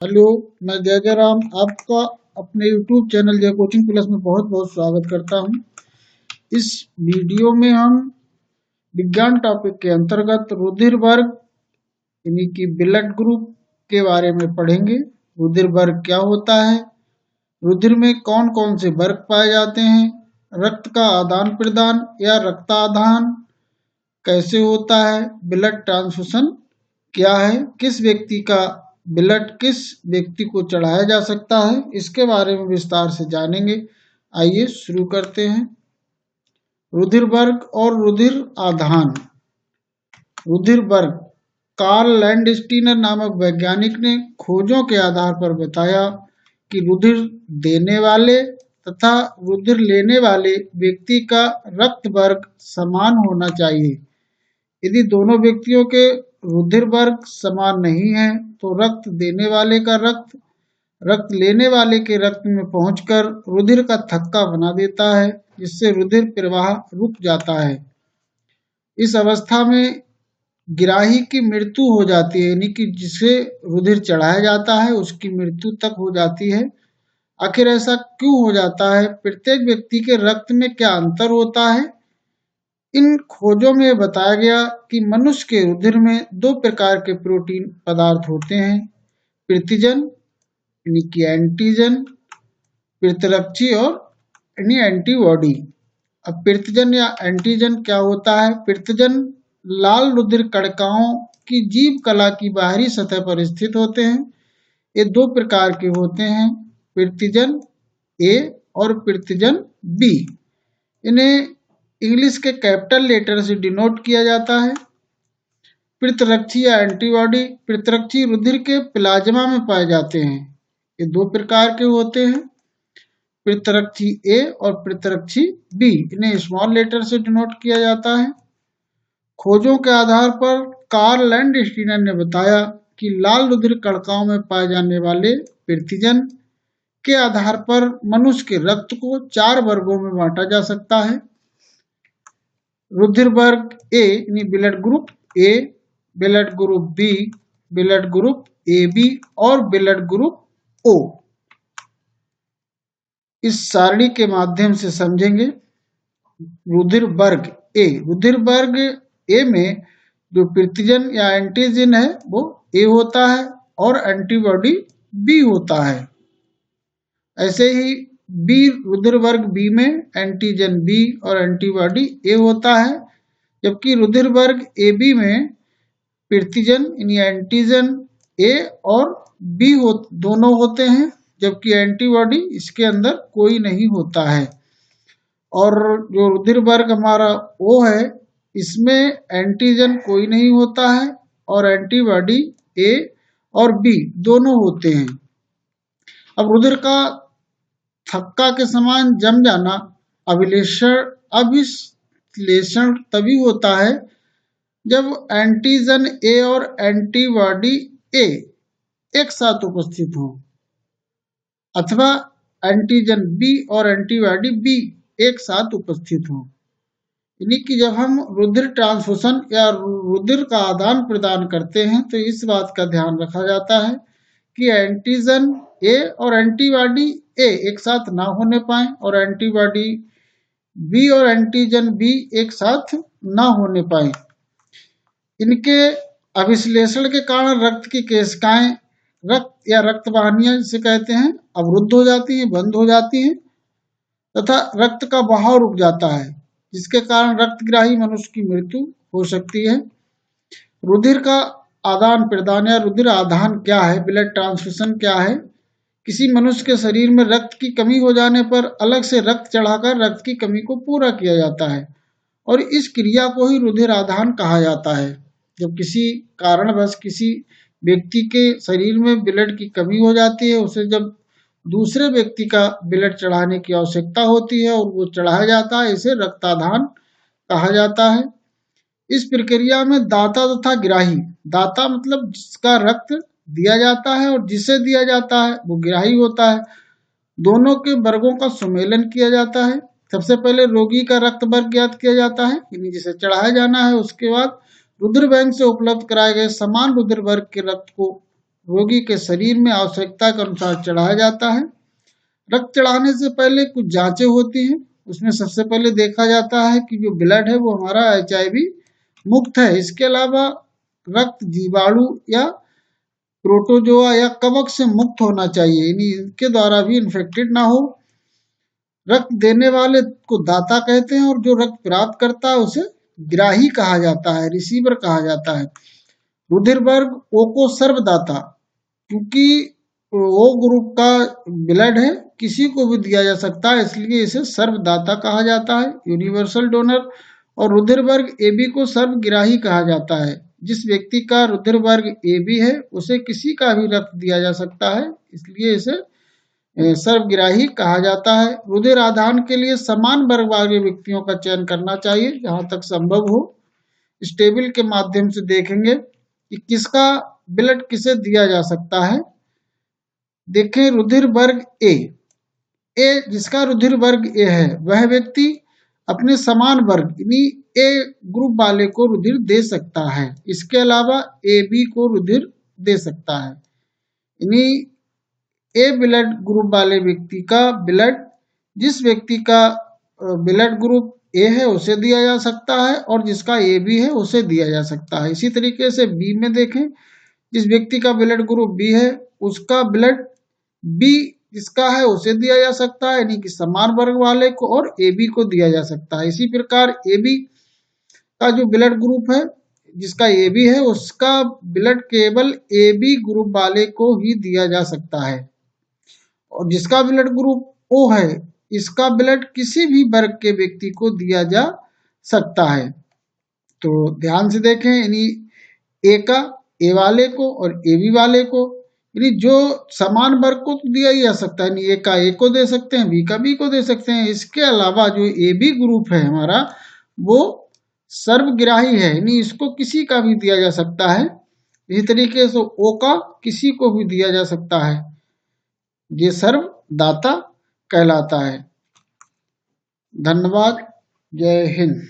Hello, मैं जय जयराम आपका अपने YouTube चैनल जय कोचिंग प्लस में बहुत बहुत स्वागत करता हूं। इस वीडियो में हम विज्ञान टॉपिक के अंतर्गत रुधिर वर्ग यानी कि ब्लड ग्रुप के बारे में पढ़ेंगे। रुधिर वर्ग क्या होता है, रुधिर में कौन कौन से वर्ग पाए जाते हैं, रक्त का आदान प्रदान या रक्ताधान कैसे होता है, ब्लड ट्रांसफ्यूजन क्या है, किस व्यक्ति का ब्लड किस व्यक्ति को चढ़ाया जा सकता है, इसके बारे में विस्तार से जानेंगे। आइए शुरू करते हैं। रुधिर वर्ग और रुधिर आधान। रुधिर वर्ग कार्ल लैंडस्टीनर नामक वैज्ञानिक ने खोजों के आधार पर बताया कि रुधिर देने वाले तथा रुधिर लेने वाले व्यक्ति का रक्त वर्ग समान होना चाहिए। यदि दोनों व्यक्तियों के रुधिर वर्ग समान नहीं है तो रक्त देने वाले का रक्त लेने वाले के रक्त में पहुंचकर रुधिर का थक्का बना देता है, जिससे रुधिर प्रवाह रुक जाता है। इस अवस्था में गिराही की मृत्यु हो जाती है, यानी कि जिसे रुधिर चढ़ाया जाता है उसकी मृत्यु तक हो जाती है। आखिर ऐसा क्यों हो जाता है, प्रत्येक व्यक्ति के रक्त में क्या अंतर होता है? इन खोजों में बताया गया कि मनुष्य के रुधिर में दो प्रकार के प्रोटीन पदार्थ होते हैं, प्रतिजन यानी कि एंटीजन, प्रतिरक्षी और यानी एंटीबॉडी। अब प्रतिजन या एंटीजन क्या होता है? प्रतिजन लाल रुधिर कणिकाओं की जीव कला की बाहरी सतह पर स्थित होते हैं। ये दो प्रकार के होते हैं, प्रतिजन ए और प्रतिजन बी। इन्हें इंग्लिश के कैपिटल लेटर से डिनोट किया जाता है। प्रतिरक्षी या एंटीबॉडी, प्रतिरक्षी रुधिर के प्लाज्मा में पाए जाते हैं। ये दो प्रकार के होते हैं, प्रतिरक्षी ए और प्रतिरक्षी बी। इन्हें स्मॉल लेटर से डिनोट किया जाता है। खोजों के आधार पर कार्ल लैंडस्टीनर ने बताया कि लाल रुधिर कणिकाओं में पाए जाने वाले प्रतिजन के आधार पर मनुष्य के रक्त को 4 वर्गों में बांटा जा सकता है। रुधिर वर्ग ए यानी blood group A, blood group B, blood group A B और ब्लड ग्रुप ओ। इस सारणी के माध्यम से समझेंगे। रुधिर वर्ग ए, रुधिर वर्ग ए में जो प्रतिजन या एंटीजन है वो ए होता है और एंटीबॉडी बी होता है। ऐसे ही बी, रुधिर वर्ग बी में एंटीजन बी और एंटीबॉडी ए होता है, जबकि रुधिर वर्ग ए बी में प्रतिजन यानी एंटीजन ए और बी दोनों होते हैं, जबकि एंटीबॉडी इसके अंदर कोई नहीं होता है। और जो रुधिर वर्ग हमारा ओ है, इसमें एंटीजन कोई नहीं होता है और एंटीबॉडी ए और बी दोनों होते हैं। अब रुधिर का थक्का के समान जम जाना अभिश्लेषण तभी होता है जब एंटीजन ए और एंटीबॉडी ए एक साथ उपस्थित हो, अथवा एंटीजन बी और एंटीबॉडी बी एक साथ उपस्थित हो। यानी कि जब हम रुधिर ट्रांसफ्यूजन या रुधिर का आदान प्रदान करते हैं तो इस बात का ध्यान रखा जाता है कि एंटीजन ए और एंटीबॉडी ए एक साथ ना होने पाए और एंटीबॉडी बी और एंटीजन बी एक साथ ना होने पाए। इनके अभिश्लेषण के कारण रक्त की केशिकाएं, रक्त या रक्त वाहिनियां जिसे कहते हैं, अवरुद्ध हो जाती हैं, बंद हो जाती हैं तथा रक्त का बहाव रुक जाता है, जिसके कारण रक्तग्राही मनुष्य की मृत्यु हो सकती है। रुधिर का आदान प्रदान या रुधिर आधान क्या है, ब्लड ट्रांसफ्यूजन क्या है? किसी मनुष्य के शरीर में रक्त की कमी हो जाने पर अलग से रक्त चढ़ाकर रक्त की कमी को पूरा किया जाता है और इस क्रिया को ही रुधिर आधान कहा जाता है। जब किसी कारणवश किसी व्यक्ति के शरीर में ब्लड की कमी हो जाती है, उसे जब दूसरे व्यक्ति का ब्लड चढ़ाने की आवश्यकता होती है और वो चढ़ाया जाता है, इसे रक्ताधान कहा जाता है। इस प्रक्रिया में दाता तथा ग्राही, दाता मतलब जिसका रक्त दिया जाता है और जिसे दिया जाता है वो ग्राही होता है, दोनों के वर्गों का सुमेलन किया जाता है। सबसे पहले रोगी का रक्त वर्ग ज्ञात किया जाता है, यानी जिसे चढ़ाया जाना है। उसके बाद रुधिर बैंक से उपलब्ध कराए गए समान रुधिर वर्ग के रक्त को रोगी के शरीर में आवश्यकता के अनुसार चढ़ाया जाता है। रक्त चढ़ाने से पहले कुछ जांचें होती हैं। उसमें सबसे पहले देखा जाता है कि जो ब्लड है वो हमारा HIV मुक्त है। इसके अलावा रक्त जीवाणु या प्रोटोजोआ या कवक से मुक्त होना चाहिए, यानी इनके द्वारा भी इन्फेक्टेड ना हो। रक्त देने वाले को दाता कहते हैं और जो रक्त प्राप्त करता है उसे ग्राही कहा जाता है, रिसीवर कहा जाता है। रुधिर वर्ग ओ को सर्वदाता, क्योंकि ओ ग्रुप का ब्लड है, किसी को भी दिया जा सकता है, इसलिए इसे सर्वदाता कहा जाता है, यूनिवर्सल डोनर। और रुधिर वर्ग AB को सर्वग्राही कहा जाता है। जिस व्यक्ति का रुधिर वर्ग AB है उसे किसी का भी रक्त दिया जा सकता है, इसलिए इसे सर्वग्राही कहा जाता है। रुधिर आदान के लिए समान वर्ग वाले व्यक्तियों का चयन करना चाहिए जहां तक संभव हो। इस टेबल के माध्यम से देखेंगे कि किसका ब्लड किसे दिया जा सकता है। देखें, रुधिर वर्ग ए जिसका रुधिर वर्ग ए है वह व्यक्ति अपने समान वर्ग यानी ए ग्रुप वाले को रुधिर दे सकता है। इसके अलावा AB को रुधिर दे सकता है। यानी ए ब्लड ग्रुप वाले व्यक्ति का ब्लड जिस व्यक्ति का ब्लड ग्रुप ए है उसे दिया जा सकता है और जिसका AB है उसे दिया जा सकता है। इसी तरीके से बी में देखें, जिस व्यक्ति का ब्लड ग्रुप बी है उसका ब्लड बी जिसका है उसे दिया जा सकता है, यानी कि समान वर्ग वाले को, और AB को दिया जा सकता है। इसी प्रकार AB का जो ब्लड ग्रुप है जिसका AB है उसका ब्लड केवल AB ग्रुप वाले को ही दिया जा सकता है, और जिसका ब्लड ग्रुप O है इसका ब्लड किसी भी वर्ग के व्यक्ति को दिया जा सकता है। तो ध्यान से देखें, यानी ए का ए वाले को और AB वाले को, यानी जो समान वर्ग को तो दिया ही जा सकता है, ए का ए को दे सकते हैं, बी का बी को दे सकते हैं। इसके अलावा जो AB ग्रुप है हमारा वो सर्वग्राही है, यानी इसको किसी का भी दिया जा सकता है। इसी तरीके से O का किसी को भी दिया जा सकता है, ये सर्वदाता कहलाता है। धन्यवाद। जय हिंद।